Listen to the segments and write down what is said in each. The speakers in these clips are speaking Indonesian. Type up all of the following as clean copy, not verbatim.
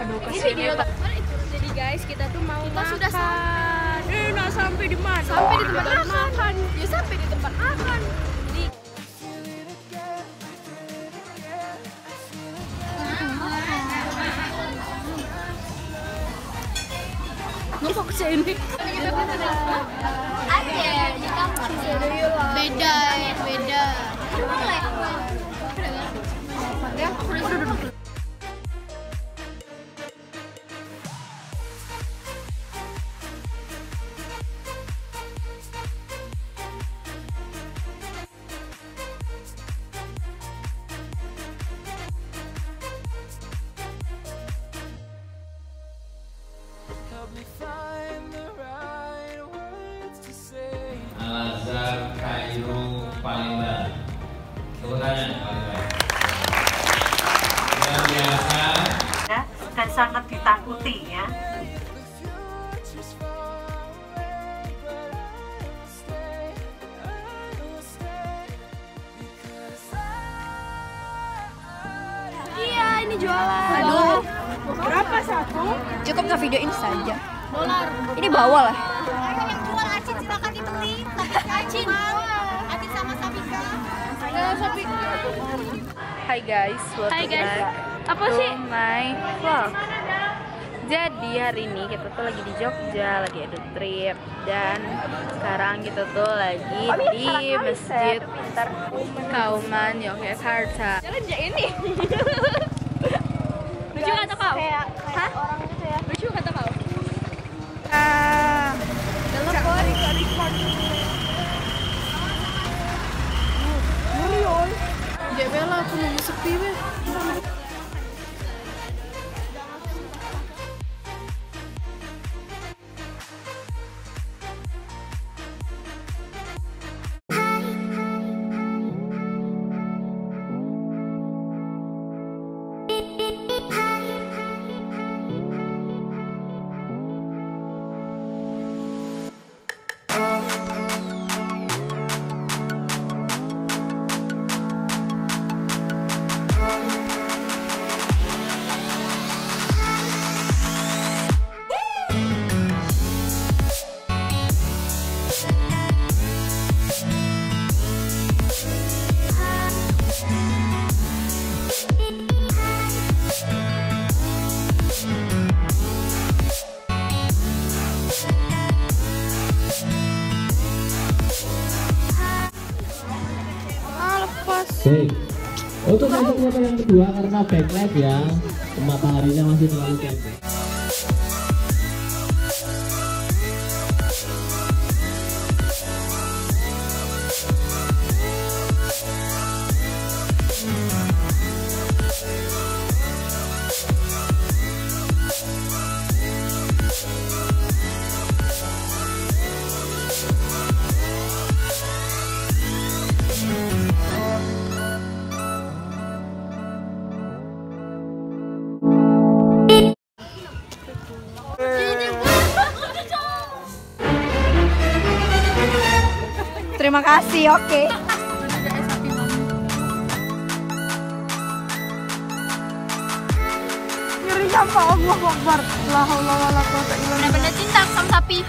Aduh, kesini Pak. Jadi guys, kita tuh mau Kita makan. sudah sampai. Nah, sampai di mana? Sampai di tempat makan. Ya sampai di tempat makan. Jadi Ngapa ke sini? Ada di kampus. Beda. Ya, udah duduk. Al-Azhar Kairo Palembang. Tepuk tangan Palembang. Luar biasa. Dan sangat ditakuti ya. Iya, ini jualan. Aduh, Berapa satu? cukup ngevideoin saja. $. Ini bawa lah. Yang jual Acin silakan dibeli. Acin. Acin sama Sabika. Hai guys, welcome Hai guys. back Apa to sih? my vlog. Jadi hari ini kita tuh lagi di Jogja, lagi ada trip. Dan sekarang kita tuh lagi di Masjid Kauman Yogyakarta. Jalan aja ini. Lucu kata kau? Hah? Orang itu ya. Lucu kata kau? Jebel aku nunggu sepi weh. Baik. Untuk foto-foto yang kedua karena backlight ya, mataharinya masih terlalu cantik. Terima kasih, oke. Ngeri apa Allah Akbar. La haula wala quwata illa billah. Bener-bener cinta sama sapi.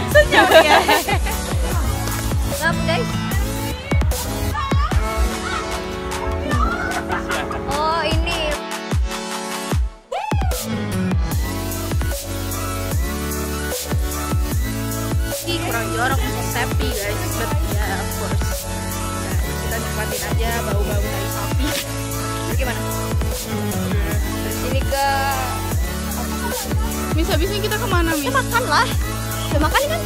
Senyum ya. Love guys. Oh, ini. Ini kurang jorok untuk sapi guys, but ya of course. Nah, kita nikmatin aja bau-bau dari sapi. Gimana? Dari sini ke Bisa-bisa kita kemana, Mi? makan lah. Udah makan kan?